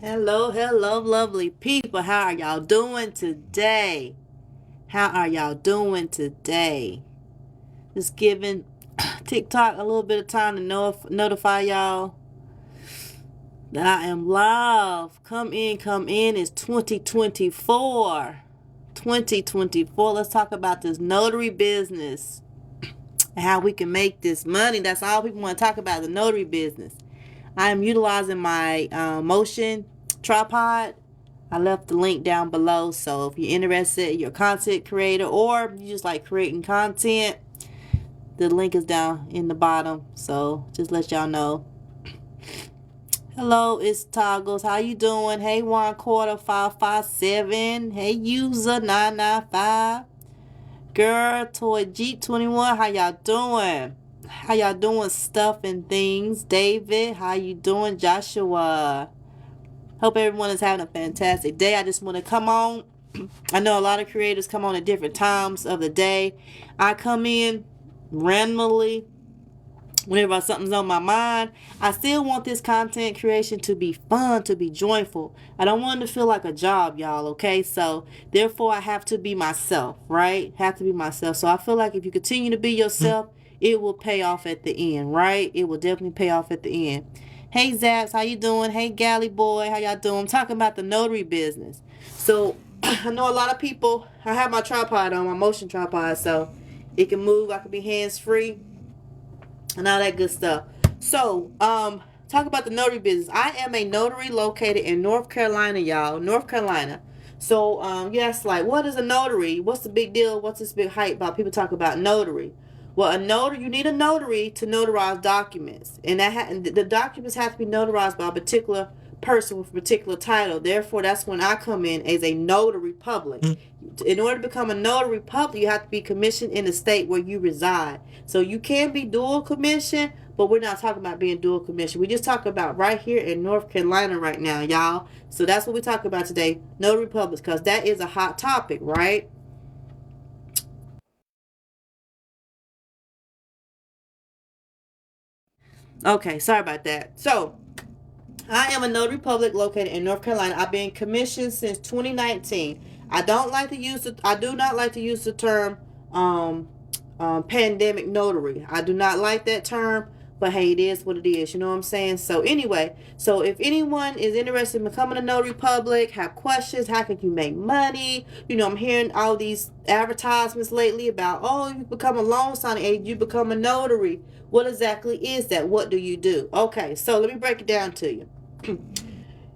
Hello, hello, lovely people. How are y'all doing today? How are y'all doing today? Just giving TikTok a little bit of time to notify y'all that I am live. Come in, come in. It's 2024. 2024. Let's talk about this notary business and how we can make this money. That's all people want to talk about, the notary business. I am utilizing my motion tripod. I left the link down below, so if you're interested, you're a content creator or you just like creating content, the link is down in the bottom. So just let y'all know. Hello, it's Toggles. How you doing? Hey, 1/4 557. Hey, user 995. Girl, Toy Jeep 21. How y'all doing? How y'all doing? Stuff and things. David, how you doing? Joshua. Hope everyone is having a fantastic day. I just want to come on. I know a lot of creators come on at different times of the day. I come in randomly whenever something's on my mind. I still want this content creation to be fun, to be joyful. I don't want it to feel like a job, y'all, okay? So, therefore, I have to be myself, right? Have to be myself. So, I feel like if you continue to be yourself, it will pay off at the end, right? It will definitely pay off at the end. Hey, Zaps, how you doing? Hey, Galley Boy, how y'all doing? I'm talking about the notary business. So, I know a lot of people, I have my tripod on, my motion tripod, so it can move. I can be hands-free and all that good stuff. So, talk about the notary business. I am a notary located in North Carolina, y'all. North Carolina. So, yes, like, what is a notary? What's the big deal? What's this big hype about? People talk about notary. Well, a notary, you need a notary to notarize documents, and the documents have to be notarized by a particular person with a particular title. Therefore, that's when I come in as a notary public. In order to become a notary public, you have to be commissioned in the state where you reside. So you can be dual commission, but we're not talking about being dual commission. We just talk about right here in North Carolina right now, y'all. So that's what we talk about today, notary publics, because that is a hot topic, right? Okay, sorry about that. So I am a notary public located in North Carolina. I've been commissioned since 2019. I do not like to use the term pandemic notary. I do not like that term, but hey, it is what it is. You know what I'm saying? So anyway, so if anyone is interested in becoming a notary public, have questions, how can you make money? You know, I'm hearing all these advertisements lately about, oh, you become a loan signing agent, you become a notary. What exactly is that? What do you do? Okay, so let me break it down to you.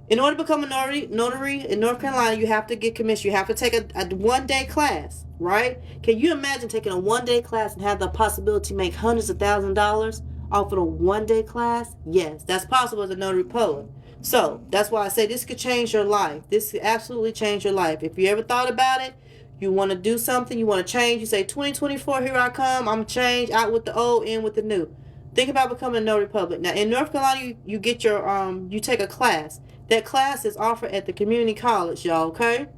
In order to become a notary in North Carolina, you have to get commissioned. You have to take a 1 day class, right? Can you imagine taking a 1 day class and have the possibility to make hundreds of thousands of dollars off of a 1 day class? Yes, that's possible as a notary public. So that's why I say this could change your life. This could absolutely change your life. If you ever thought about it, you want to do something, you want to change, you say 2024, here I come, I'm change, out with the old, in with the new. Think about becoming a notary public. Now in North Carolina, you get your you take a class. That class is offered at the community college, y'all, okay?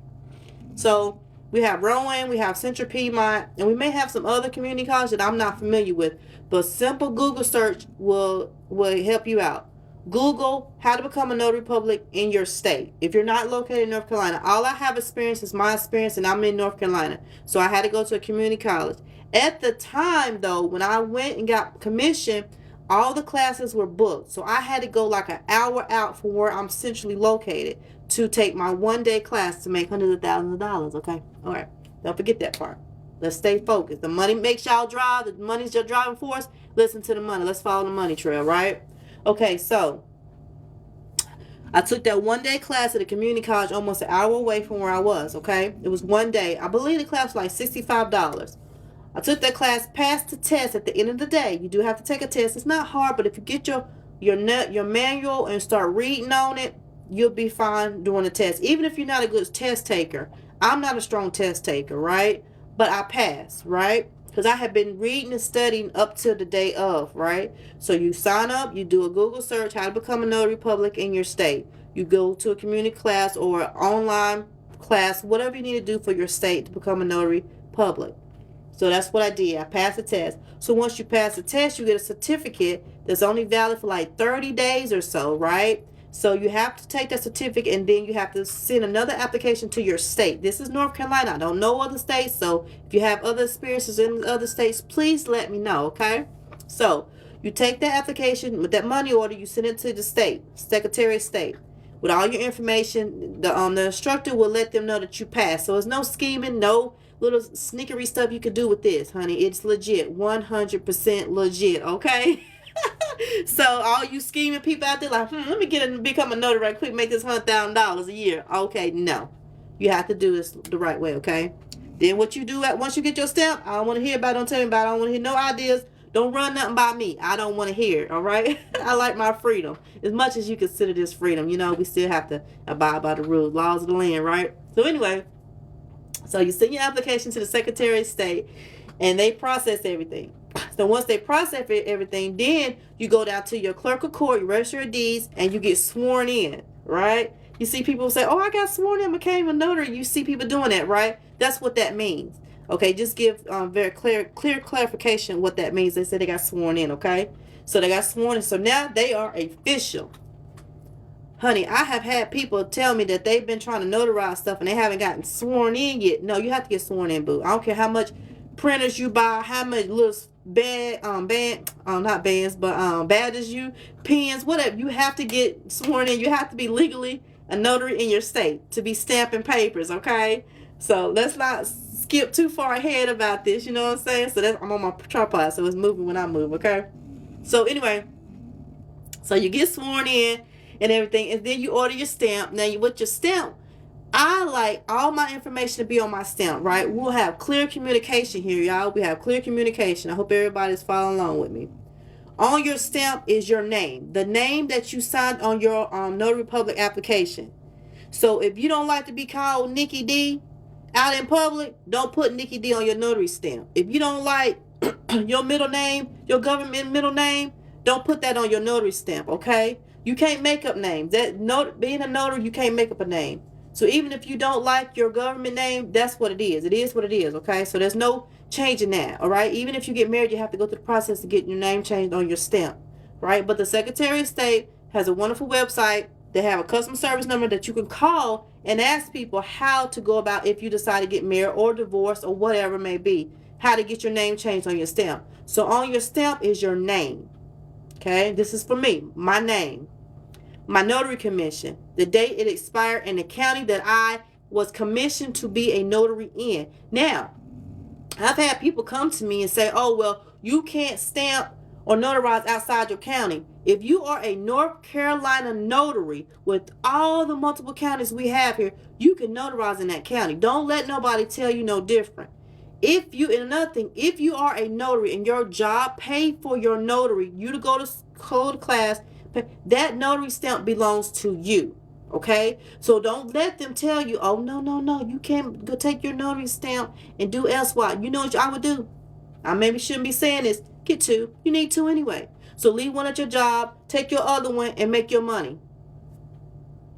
So we have Rowan, we have Central Piedmont, and we may have some other community colleges that I'm not familiar with. But simple Google search will help you out. Google how to become a notary public in your state. If you're not located in North Carolina, all I have experience is my experience, and I'm in North Carolina. So I had to go to a community college. At the time, though, when I went and got commissioned, all the classes were booked. So I had to go like an hour out from where I'm centrally located to take my 1 day class to make hundreds of thousands of dollars. Okay? All right. Don't forget that part. Let's stay focused. The money makes y'all drive. The money's your driving force. Listen to the money. Let's follow the money trail, right? Okay, so I took that 1 day class at a community college almost an hour away from where I was, okay? It was 1 day. I believe the class was like $65. I took that class, passed the test at the end of the day. You do have to take a test. It's not hard, but if you get your manual and start reading on it, you'll be fine doing the test. Even if you're not a good test taker. I'm not a strong test taker, right? But I passed, right? Because I have been reading and studying up to the day of, right? So you sign up, you do a Google search, how to become a notary public in your state. You go to a community class or an online class, whatever you need to do for your state to become a notary public. So that's what I did. I passed the test. So once you pass the test, you get a certificate that's only valid for like 30 days or so, right? So you have to take that certificate, and then you have to send another application to your state. This is North Carolina. I don't know other states, so if you have other experiences in other states, please let me know, okay? So you take that application with that money order, you send it to the state, Secretary of State, with all your information. The instructor will let them know that you passed. So it's no scheming, no little sneakery stuff you could do with this, honey. It's legit, 100% legit, okay? So all you scheming people out there like, let me become a notary right quick, make this $100,000 a year. Okay, no. You have to do this the right way, okay? Then what you do once you get your stamp, I don't want to hear about it. Don't tell me about it. I don't want to hear no ideas. Don't run nothing by me. I don't want to hear it, all right? I like my freedom. As much as you consider this freedom, we still have to abide by the rules, laws of the land, right? So anyway, so you send your application to the Secretary of State, and they process everything. So once they process everything, then you go down to your clerk of court, you register your deeds, and you get sworn in, right? You see people say, I got sworn in, became a notary. You see people doing that, right? That's what that means. Okay, just give very clear clarification what that means. They said they got sworn in, okay? So they got sworn in. So now they are official. Honey, I have had people tell me that they've been trying to notarize stuff and they haven't gotten sworn in yet. No, you have to get sworn in, boo. I don't care how much printers you buy, how much little badges pens, whatever. You have to get sworn in. You have to be legally a notary in your state to be stamping papers, okay? So let's not skip too far ahead about this, you know what I'm saying? So I'm on my tripod, so it's moving when I move, okay? So anyway, so you get sworn in and everything, and then you order your stamp. Now, with your stamp, I like all my information to be on my stamp, right? We'll have clear communication here, y'all. We have clear communication. I hope everybody's following along with me. On your stamp is your name, the name that you signed on your Notary Public application. So if you don't like to be called Nikki D out in public, don't put Nikki D on your notary stamp. If you don't like your middle name, your government middle name, don't put that on your notary stamp, okay? You can't make up names. Being a notary, you can't make up a name. So even if you don't like your government name, that's what it is. It is what it is, okay? So there's no changing that, all right? Even if you get married, you have to go through the process to get your name changed on your stamp, right? But the Secretary of State has a wonderful website. They have a customer service number that you can call and ask people how to go about if you decide to get married or divorced or whatever it may be, how to get your name changed on your stamp. So on your stamp is your name, okay? This is for me, my name. My notary commission, the date it expired, and the county that I was commissioned to be a notary in. Now, I've had people come to me and say, well, you can't stamp or notarize outside your county. If you are a North Carolina notary with all the multiple counties we have here, you can notarize in that county. Don't let nobody tell you no different. And another thing, if you are a notary and your job paid for your notary, you to go to class, that notary stamp belongs to you, okay? So don't let them tell you, no, you can't go take your notary stamp and do SY. You know what I would do? I maybe shouldn't be saying this. Get two. You need two anyway. So leave one at your job, take your other one, and make your money.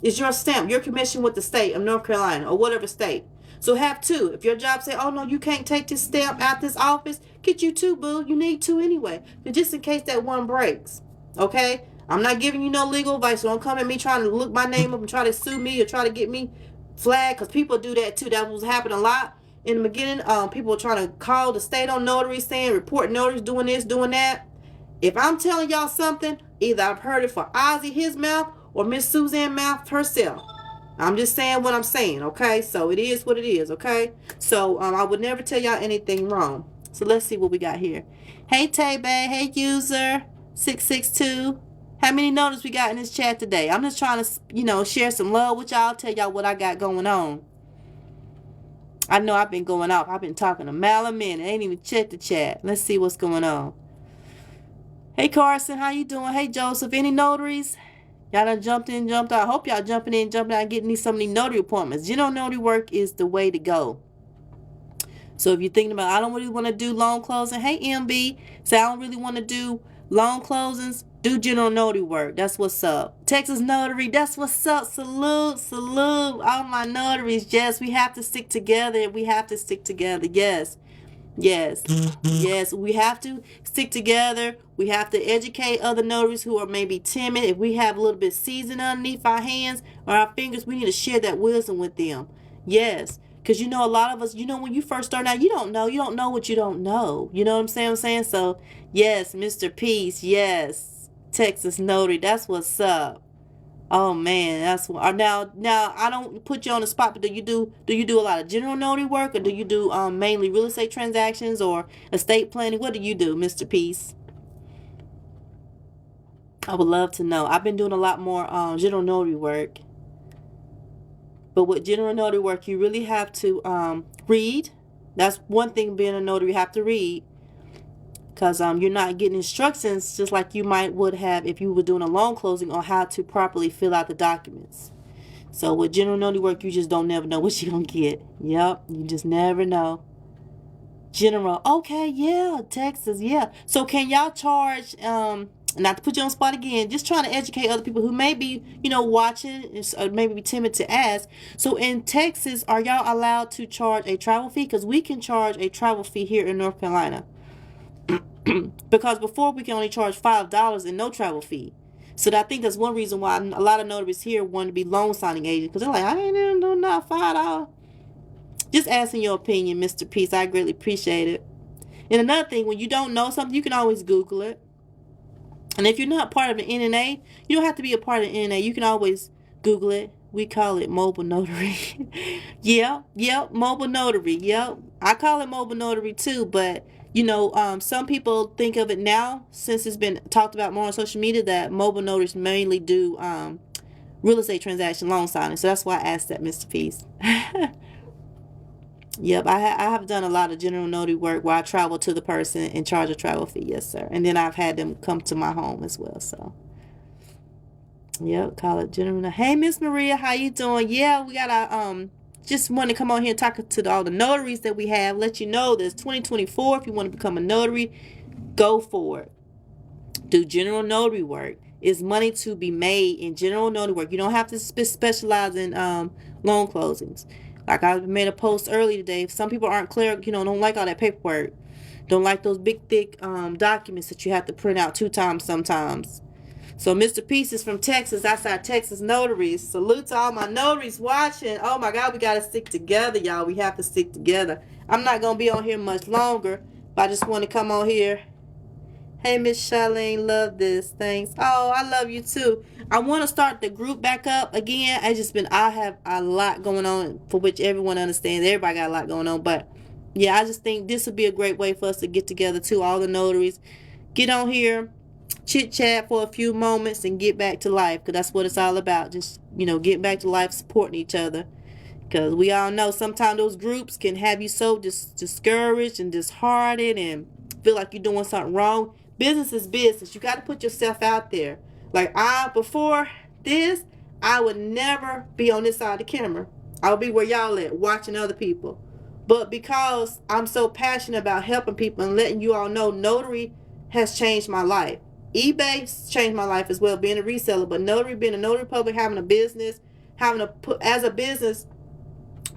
It's your stamp, your commission with the state of North Carolina or whatever state. So have two. If your job say, no, you can't take this stamp out this office, get you two, boo. You need two anyway. But just in case that one breaks, okay? I'm not giving you no legal advice. So don't come at me trying to look my name up and try to sue me or try to get me flagged, because people do that too. That was happening a lot in the beginning. People were trying to call the state on notaries, saying report notaries doing this, doing that. If I'm telling y'all something, either I've heard it for Ozzy, his mouth, or Miss Suzanne mouth herself. I'm just saying what I'm saying, okay? So it is what it is, okay? So I would never tell y'all anything wrong. So let's see what we got here. Hey, Tay-Bay. Hey, user 662. How many notices we got in this chat today? I'm just trying to, share some love with y'all, tell y'all what I got going on. I know I've been going off. I've been talking a mile a minute. I ain't even checked the chat. Let's see what's going on. Hey, Carson, how you doing? Hey, Joseph, any notaries? Y'all done jumped in, jumped out. I hope y'all jumping in, jumping out, getting some of these notary appointments. Notary work is the way to go. So if you're thinking about, I don't really want to do loan closing. Hey, MB, say I don't really want to do loan closings. Do general notary work. That's what's up. Texas Notary, that's what's up. Salute. All my notaries. Yes, we have to stick together. Yes. Yes. Yes, we have to stick together. We have to educate other notaries who are maybe timid. If we have a little bit season underneath our hands or our fingers, we need to share that wisdom with them. Yes. Because a lot of us, when you first start out, you don't know. You don't know what you don't know. You know what I'm saying? So, yes, Mr. Peace. Yes. Texas Notary. That's what's up. Oh man, that's what. Now I don't put you on the spot, but do you do a lot of general notary work, or do you do mainly real estate transactions or estate planning? What do you do, Mr. Peace? I would love to know. I've been doing a lot more general notary work, but with general notary work, you really have to read. That's one thing being a notary, you have to read because you're not getting instructions just like you might would have if you were doing a loan closing on how to properly fill out the documents. So with general notary work, you just don't never know what you're gonna get. Yep, you just never know. General, okay, yeah, Texas, yeah. So can y'all charge? Not to put you on the spot again, just trying to educate other people who may be, watching, or maybe be timid to ask. So in Texas, are y'all allowed to charge a travel fee? Because we can charge a travel fee here in North Carolina. Because before we can only charge $5 and no travel fee. So I think that's one reason why a lot of notaries here want to be loan signing agents, because they're like, I ain't even doing not $5. Just asking your opinion, Mr. Peace. I greatly appreciate it. And another thing, when you don't know something, you can always Google it. And if you're not part of the NNA, you don't have to be a part of the NNA. You can always Google it. We call it mobile notary. Yep, mobile notary. Yep, I call it mobile notary too. But some people think of it now, since it's been talked about more on social media, that mobile notaries mainly do real estate transaction loan signing. So that's why I asked that, Mr. Peace. Yep, I have done a lot of general notary work where I travel to the person and charge a travel fee. Yes, sir. And then I've had them come to my home as well. So, yep, call it general. Hey, Miss Maria, how you doing? Yeah, we got just want to come on here and talk to all the notaries that we have. Let you know there's 2024. If you want to become a notary, go for it. Do general notary work. It's money to be made in general notary work. You don't have to specialize in loan closings. Like I made a post early today. Some people aren't clear, don't like all that paperwork. Don't like those big, thick documents that you have to print out 2 times sometimes. So Mr. Peace is from Texas. That's our Texas notaries. Salute to all my notaries watching. Oh my God, we got to stick together, y'all. We have to stick together. I'm not going to be on here much longer, but I just want to come on here. Hey, Miss Charlene, love this. Thanks. Oh, I love you too. I want to start the group back up again. I have a lot going on, for which everyone understands. Everybody got a lot going on. But yeah, I just think this would be a great way for us to get together too. All the notaries, get on here, chit chat for a few moments, and get back to life. Because that's what it's all about. Just, getting back to life, supporting each other. Because we all know sometimes those groups can have you so discouraged and disheartened and feel like you're doing something wrong. Business is business. You got to put yourself out there. Like before this, I would never be on this side of the camera. I would be where y'all at, watching other people. But because I'm so passionate about helping people and letting you all know, notary has changed my life. eBay's changed my life as well, being a reseller. But notary, being a notary public, having a business, having to put as a business,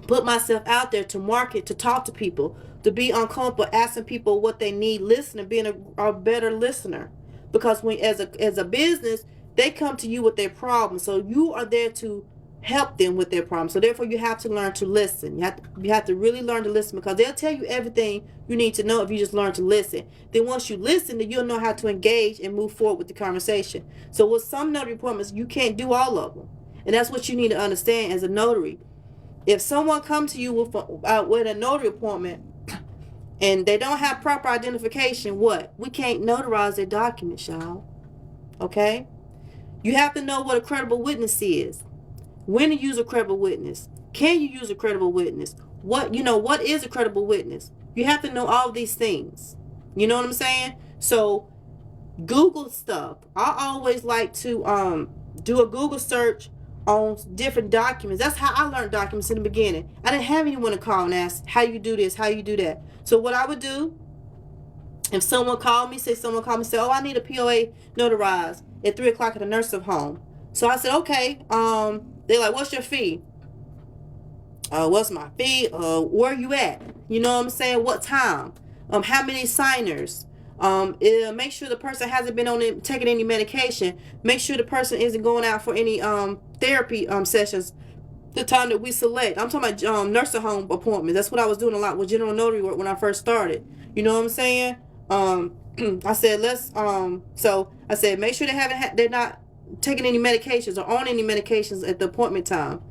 put myself out there to market, to talk to people, to be uncomfortable asking people what they need, listening, being a better listener. Because when as a business, they come to you with their problems, so you are there to help them with their problems. So therefore, you have to learn to listen. You have to really learn to listen, because they'll tell you everything you need to know if you just learn to listen. Then once you listen, then you'll know how to engage and move forward with the conversation. So with some notary appointments, you can't do all of them, and that's what you need to understand as a notary. If someone comes to you with a notary appointment and they don't have proper identification, we can't notarize their documents, y'all. Okay? You have to know what a credible witness is. When to use a credible witness. Can you use a credible witness? What is a credible witness? You have to know all these things. You know what I'm saying? So Google stuff. I always like to do a Google search on different documents. That's how I learned documents in the beginning. I didn't have anyone to call and ask how you do this, how you do that. So what I would do, if someone called me, say, oh, I need a POA notarized at 3:00 at a nursing home. So I said, okay. They're like, what's your fee? What's my fee? Where you at? You know what I'm saying? What time? How many signers. Make sure the person hasn't been taking any medication. Make sure the person isn't going out for any therapy sessions the time that we select. I'm talking about nursing home appointments. That's what I was doing a lot with general notary work when I first started. You know what I'm saying? I said so I said make sure they're not taking any medications or on any medications at the appointment time.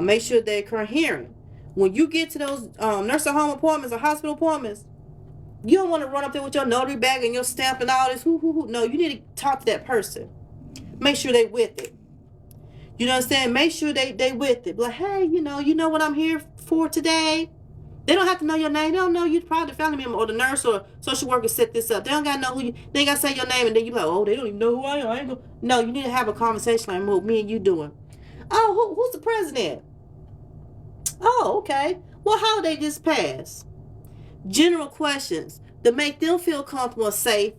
Make sure they're coherent. When you get to those nursing home appointments or hospital appointments, you don't want to run up there with your notary bag and your stamp and all this. No, you need to talk to that person. Make sure they with it. You know what I'm saying? Make sure they with it. Like, hey, you know what I'm here for today. They don't have to know your name. They don't know you. Probably the family member or the nurse or social worker set this up. They don't gotta know who you. They ain't gotta say your name and then you like, oh, they don't even know who I am. I ain't gonna. No, you need to have a conversation like what me and you doing. Oh, who's the president? Oh, okay. What holiday just passed? General questions to make them feel comfortable and safe.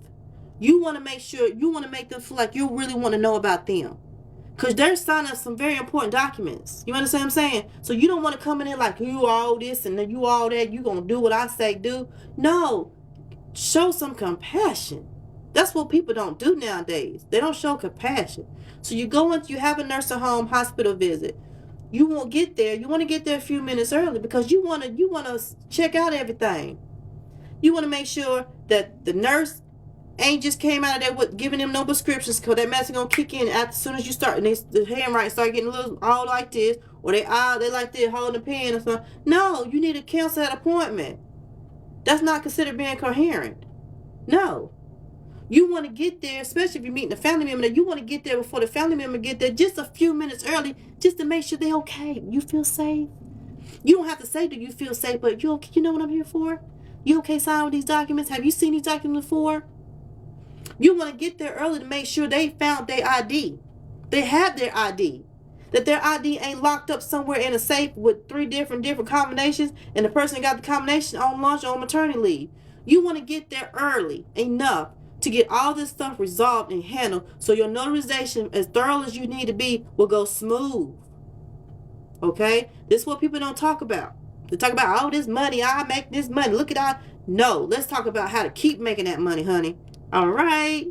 You want to make sure you want to make them feel like you really want to know about them. Because they're signing some very important documents. You understand what I'm saying? So you don't want to come in there like you all this and then you all that. You going to do what I say do. No. Show some compassion. That's what people don't do nowadays. They don't show compassion. So you go into, you have a nursing home hospital visit. You won't get there. You want to get there a few minutes early because you want to check out everything. You want to make sure that the nurse ain't just came out of there with giving them no prescriptions because that medicine gonna kick in as soon as you start and the handwriting start getting a little all like this or they like this holding the pen or something. No, you need to cancel that appointment. That's not considered being coherent. No. You want to get there, especially if you're meeting a family member, you want to get there before the family member get there just a few minutes early just to make sure they're okay. You feel safe. You don't have to say that you feel safe, but you okay, you know what I'm here for? You okay signing with these documents? Have you seen these documents before? You want to get there early to make sure they found their ID. They have their ID. That their ID ain't locked up somewhere in a safe with three different combinations and the person got the combination on lunch or on maternity leave. You want to get there early enough to get all this stuff resolved and handled so your notarization, as thorough as you need to be, will go smooth. Okay? This is what people don't talk about. They talk about, oh, this money, I make this money. Look at that. No, let's talk about how to keep making that money, honey. All right?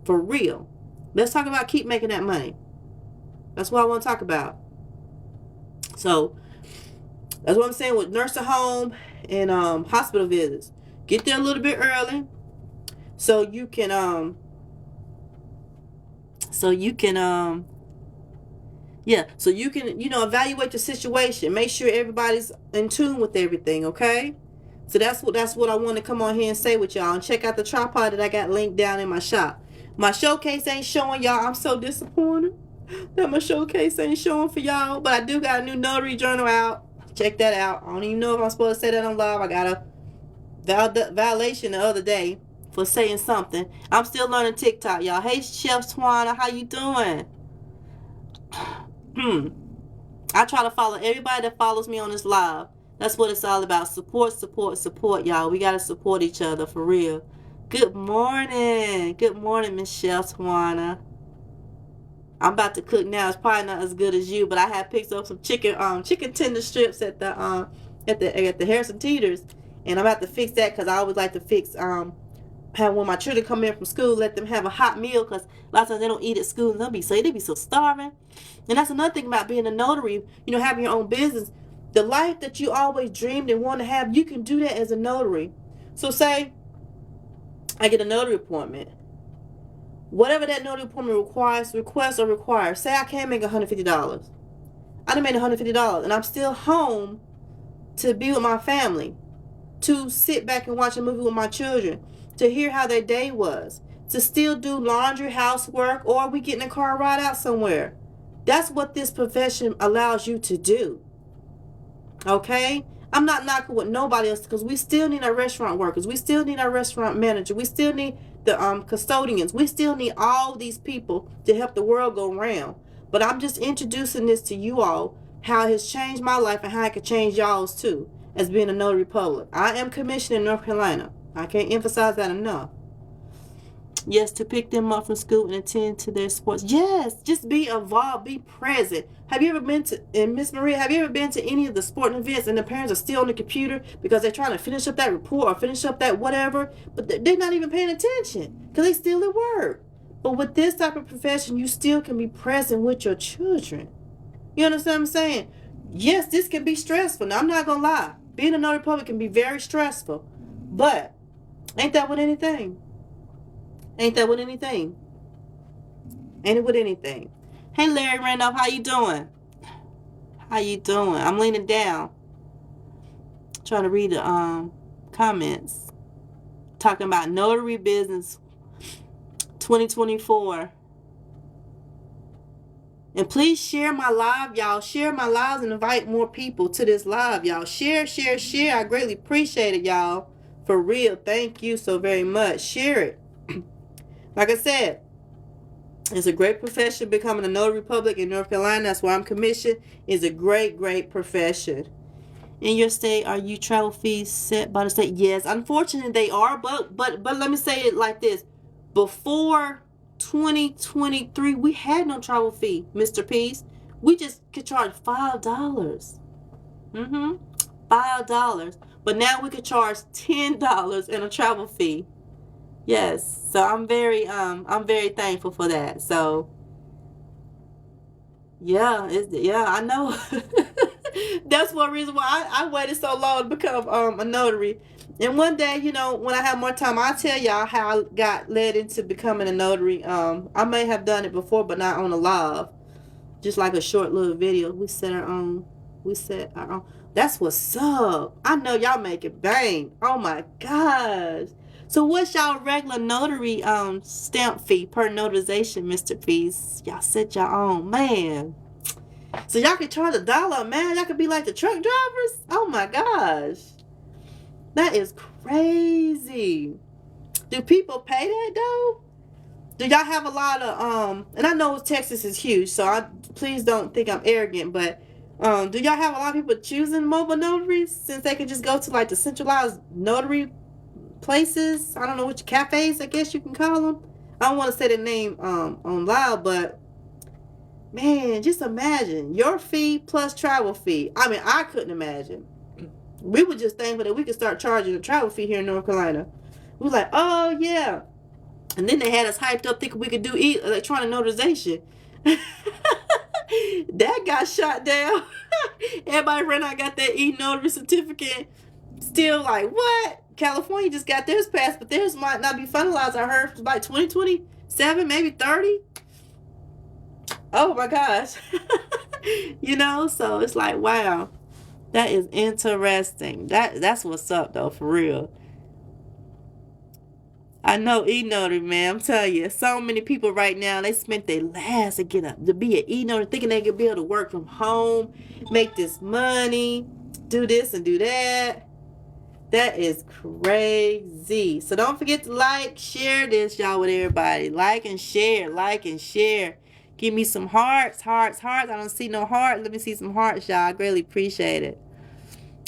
For real. Let's talk about keep making that money. That's what I want to talk about. So, that's what I'm saying with nursing home and hospital visits. Get there a little bit early so you can evaluate the situation. Make sure everybody's in tune with everything, okay? So that's what I want to come on here and say with y'all. And check out the tripod that I got linked down in my shop. My showcase ain't showing y'all. I'm so disappointed that my showcase ain't showing for y'all. But I do got a new notary journal out. Check that out. I don't even know if I'm supposed to say that on live. I got a violation the other day for saying something. I'm still learning TikTok, y'all. Hey, Chef Twana, how you doing? I try to follow everybody that follows me on this live. That's what it's all about. Support, y'all. We got to support each other for real. Good morning. Good morning, Miss Chef Twana. I'm about to cook now. It's probably not as good as you, but I have picked up some chicken tender strips at the Harrison Teeters, and I'm about to fix that because I always like to fix have when my children come in from school, let them have a hot meal because a lot of times they don't eat at school and they be so starving. And that's another thing about being a notary, having your own business. The life that you always dreamed and want to have, you can do that as a notary. So say I get a notary appointment. Whatever that notary appointment requires. Say I can't make $150. I done made $150 and I'm still home to be with my family, to sit back and watch a movie with my children, to hear how their day was, to still do laundry, housework, or we get in a car and ride out somewhere. That's what this profession allows you to do. Okay? I'm not knocking with nobody else because we still need our restaurant workers. We still need our restaurant manager. We still need the custodians. We still need all these people to help the world go round. But I'm just introducing this to you all, how it has changed my life and how it could change y'all's too, as being a notary public. I am commissioned in North Carolina. I can't emphasize that enough. Yes, to pick them up from school and attend to their sports. Yes, just be involved, be present. Have you ever been to, and Miss Maria, have you ever been to any of the sporting events and the parents are still on the computer because they're trying to finish up that report or finish up that whatever, but they're not even paying attention because they still at work. But with this type of profession, you still can be present with your children. You understand what I'm saying? Yes, this can be stressful. Now, I'm not going to lie. Being a notary public can be very stressful. But ain't that with anything? Ain't that with anything? Ain't it with anything? Hey, Larry Randolph, how you doing? How you doing? I'm leaning down, trying to read the comments. Talking about notary business 2024. And please share my live, y'all. Share my lives and invite more people to this live, y'all. Share, share, share. I greatly appreciate it, y'all. For real. Thank you so very much. Share it. Like I said, it's a great profession. Becoming a notary public in North Carolina, that's where I'm commissioned, is a great, great profession. In your state, are you travel fees set by the state? Yes, unfortunately they are, but let me say it like this. Before 2023, we had no travel fee, Mr. Peace. We just could charge $5. $5. But now we could charge $10 in a travel fee. Yes. So I'm very thankful for that. So yeah, I know. That's one reason why I waited so long to become a notary. And one day, you know, when I have more time, I'll tell y'all how I got led into becoming a notary. I may have done it before, but not on a live. Just like a short little video. We set our own. That's what's up. I know y'all make it bang. Oh my gosh. So what's y'all regular notary stamp fee per notarization, Mr. Peace? Y'all set your own, man. So y'all can charge $1, man. Y'all could be like the truck drivers. Oh my gosh. That is crazy. Do people pay that though? Do y'all have a lot of and I know Texas is huge, so please don't think I'm arrogant, but do y'all have a lot of people choosing mobile notaries since they can just go to like the centralized notary places? I don't know which cafes, I guess you can call them. I don't want to say the name on loud, but man, just imagine your fee plus travel fee. I mean, I couldn't imagine. We were just thankful that we could start charging a travel fee here in North Carolina. We was like, oh yeah. And then they had us hyped up thinking we could do electronic notarization. That got shot down. Everybody ran out, got that e-notary certificate. Still like, what? California just got theirs passed, but theirs might not be finalized. I heard by 2027, maybe 30. Oh my gosh. You know, so it's like, wow. That is interesting. That's what's up though, for real. I know e-notary, man. I'm telling you, so many people right now, they spent their last to get up to be an e-notary, thinking they could be able to work from home, make this money, do this and do that. That is crazy. So don't forget to like, share this, y'all, with everybody. Like and share. Like and share. Give me some hearts. I don't see no heart. Let me see some hearts, y'all. I greatly appreciate it.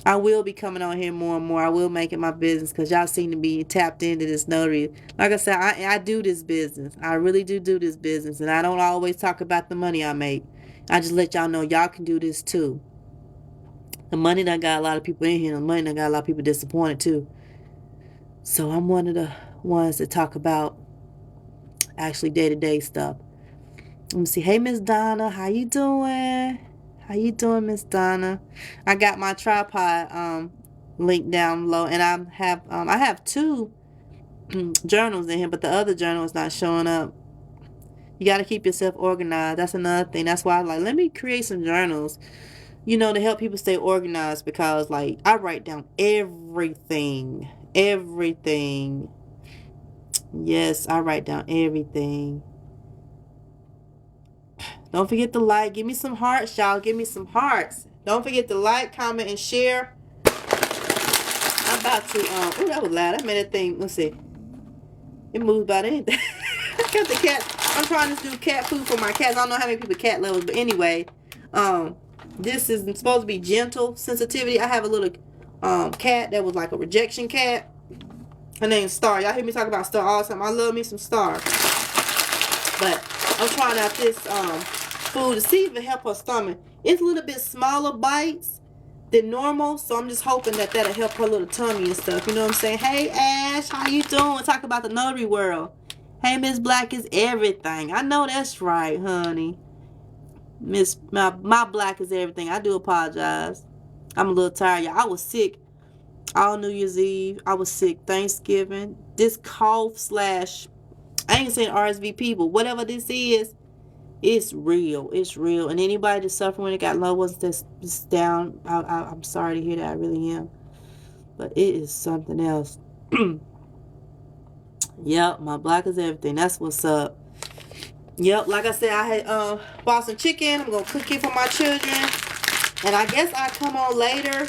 I will be coming on here more and more. I will make it my business because y'all seem to be tapped into this notary. Like I said, I do this business. I really do this business. And I don't always talk about the money I make. I just let y'all know y'all can do this too. The money done got a lot of people in here. The money done got a lot of people disappointed too. So I'm one of the ones that talk about actually day-to-day stuff. Let me see. Hey, Miss Donna. How you doing? How you doing, Miss Donna? I got my tripod link down below, and I have 2 journals in here, but the other journal is not showing up. You got to keep yourself organized. That's another thing. That's why I'm like, let me create some journals, you know, to help people stay organized, because like I write down everything. Yes, I write down everything. Don't forget to like. Give me some hearts, y'all. Give me some hearts. Don't forget to like, comment, and share. I'm about to, oh, that was loud. I made that thing, let's see. It moved about anything. I got the cat. I'm trying to do cat food for my cats. I don't know how many people cat levels, but anyway, this is supposed to be gentle sensitivity. I have a little cat that was like a rejection cat. Her name's Star. Y'all hear me talk about Star all the time. I love me some Star. But I'm trying out this food to see if it help her stomach. It's a little bit smaller bites than normal, so I'm just hoping that that'll help her little tummy and stuff. You know what I'm saying? Hey Ash, how you doing? Talk about the notary world. Hey, Miss Black is everything. I know that's right, honey. My Black is everything. I do apologize. I'm a little tired, y'all. I was sick all New Year's Eve. I was sick Thanksgiving. This cough slash, I ain't saying RSVP, but whatever this is, it's real. It's real. And anybody that's suffering when it got low ones that's down, I'm sorry to hear that. I really am. But it is something else. Yep, my Black is everything. That's what's up. Yep, like I said, I had bought some chicken. I'm gonna cook it for my children. And I guess I'll come on later.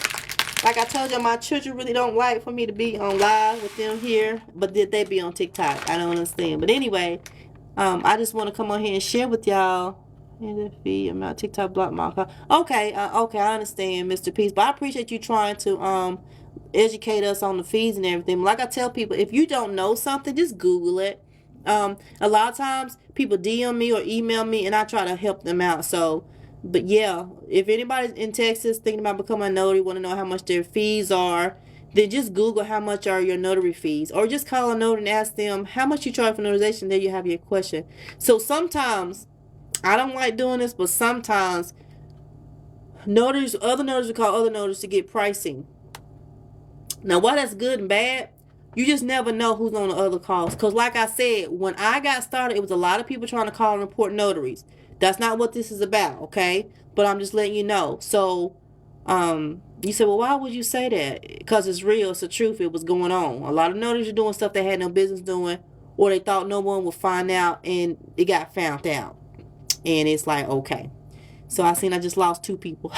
Like I told you, my children really don't like for me to be on live with them here. But did they be on TikTok? I don't understand. But anyway, I just want to come on here and share with y'all. I'm not TikTok block my account. Okay, okay, I understand, Mr. Peace. But I appreciate you trying to educate us on the fees and everything. Like I tell people, if you don't know something, just Google it. A lot of times people DM me or email me and I try to help them out. So, but yeah, if anybody's in Texas thinking about becoming a notary, want to know how much their fees are, then just Google how much are your notary fees, or just call a notary and ask them how much you charge for notarization. There you have your question. So sometimes, I don't like doing this, but sometimes notaries, other notaries will call other notaries to get pricing. Now, why that's good and bad, you just never know who's on the other calls. Because like I said, when I got started, it was a lot of people trying to call and report notaries. That's not what this is about, okay? But I'm just letting you know. So, you said, well, why would you say that? Because it's real. It's the truth. It was going on. A lot of notaries are doing stuff they had no business doing, or they thought no one would find out, and it got found out. And it's like, okay. So I just lost 2 people.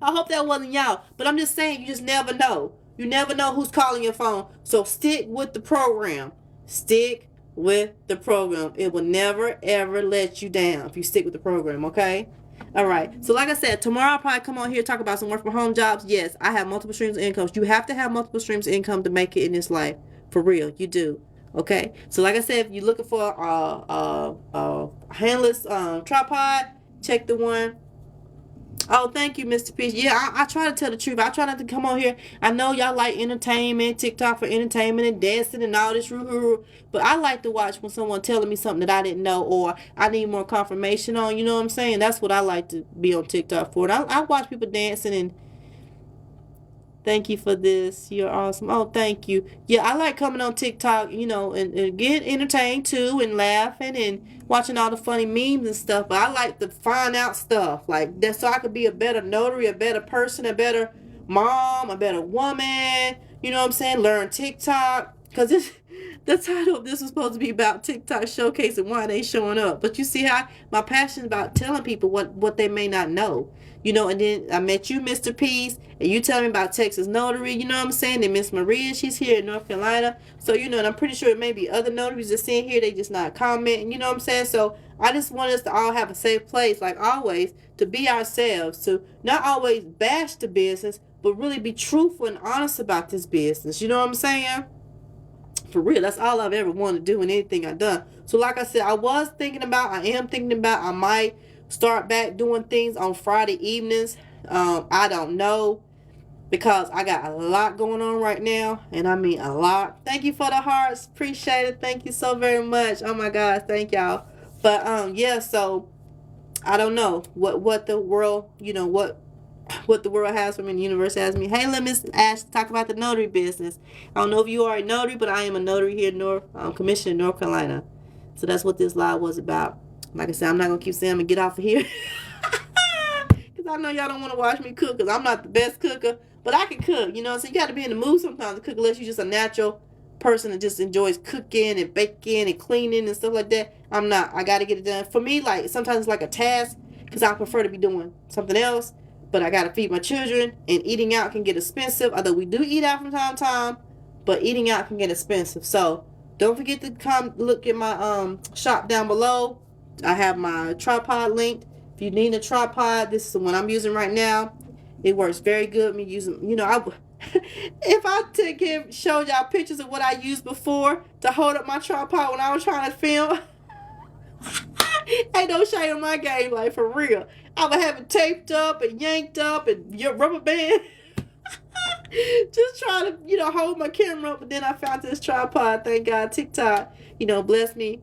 I hope that wasn't y'all. But I'm just saying, you just never know. You never know who's calling your phone. So stick with the program. Stick with the program. It will never, ever let you down if you stick with the program, okay? All right. So like I said, tomorrow I'll probably come on here and talk about some work from home jobs. Yes, I have multiple streams of income. You have to have multiple streams of income to make it in this life. For real. You do. Okay? So like I said, if you're looking for a handless tripod, check the one. Oh, thank you, Mr. Peach. Yeah, I try to tell the truth. I try not to come on here. I know y'all like entertainment, TikTok for entertainment and dancing and all this. But I like to watch when someone telling me something that I didn't know or I need more confirmation on. You know what I'm saying? That's what I like to be on TikTok for. And I watch people dancing and thank you for this. You're awesome. Oh, thank you. Yeah, I like coming on TikTok, and get entertained too and laughing and watching all the funny memes and stuff. But I like to find out stuff like that so I could be a better notary, a better person, a better mom, a better woman. You know what I'm saying? Learn TikTok. Because the title of this was supposed to be about TikTok showcasing why they showing up. But you see how my passion about telling people what they may not know. And then I met you, Mr. Peace, and you tell me about Texas Notary, you know what I'm saying? And Miss Maria, she's here in North Carolina. So, and I'm pretty sure it may be other notaries that's in here, they just not commenting, you know what I'm saying? So, I just want us to all have a safe place, like always, to be ourselves, to not always bash the business, but really be truthful and honest about this business, you know what I'm saying? For real, that's all I've ever wanted to do in anything I've done. So, like I said, I am thinking about, I might start back doing things on Friday evenings. I don't know, because I got a lot going on right now, and I mean a lot. Thank you for the hearts, appreciate it. Thank you so very much. Oh my God, thank y'all. But yeah, so I don't know what the world, what the world has for me. The universe has me. Hey, let Miss Ash talk about the notary business. I don't know if you are a notary, but I am a notary here in commissioned in North Carolina. So that's what this live was about. Like I said, I'm not going to keep saying I'm going to get off of here. Because I know y'all don't want to watch me cook, because I'm not the best cooker. But I can cook, So you got to be in the mood sometimes to cook, unless you're just a natural person that just enjoys cooking and baking and cleaning and stuff like that. I'm not. I got to get it done. For me, like, sometimes it's like a task, because I prefer to be doing something else. But I got to feed my children, and eating out can get expensive. Although we do eat out from time to time, but eating out can get expensive. So don't forget to come look at my shop down below. I have my tripod linked. If you need a tripod, this is the one I'm using right now. It works very good. Me using, If I showed y'all pictures of what I used before to hold up my tripod when I was trying to film, ain't no shame in my game, like for real. I would have it taped up and yanked up and your rubber band. Just trying to, hold my camera up. But then I found this tripod. Thank God TikTok, blessed me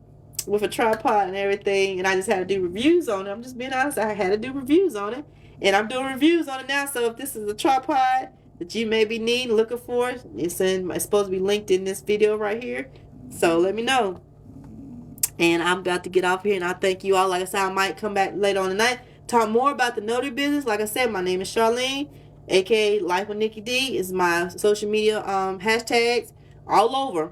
with a tripod and everything. And I just had to do reviews on it. I'm just being honest. I had to do reviews on it. And I'm doing reviews on it now. So if this is a tripod that you may be needing, looking for, it's supposed to be linked in this video right here. So let me know. And I'm about to get off here. And I thank you all. Like I said, I might come back later on tonight, talk more about the notary business. Like I said, my name is Charlene, aka Life with Nikki D, is my social media hashtags all over.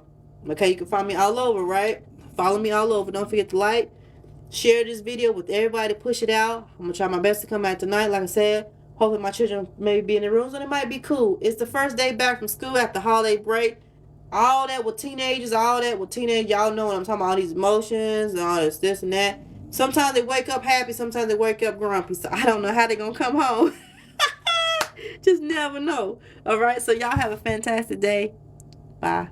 Okay, you can find me all over, right? Follow me all over. Don't forget to like, share this video with everybody, push it out. I'm gonna try my best to come back tonight. Like I said, hopefully my children may be in the rooms and it might be cool. It's the first day back from school after holiday break. All that with teenagers, y'all know what I'm talking about, all these emotions and all this and that. Sometimes they wake up happy, sometimes they wake up grumpy. So I don't know how they're gonna come home. Just never know. All right, so y'all have a fantastic day. Bye.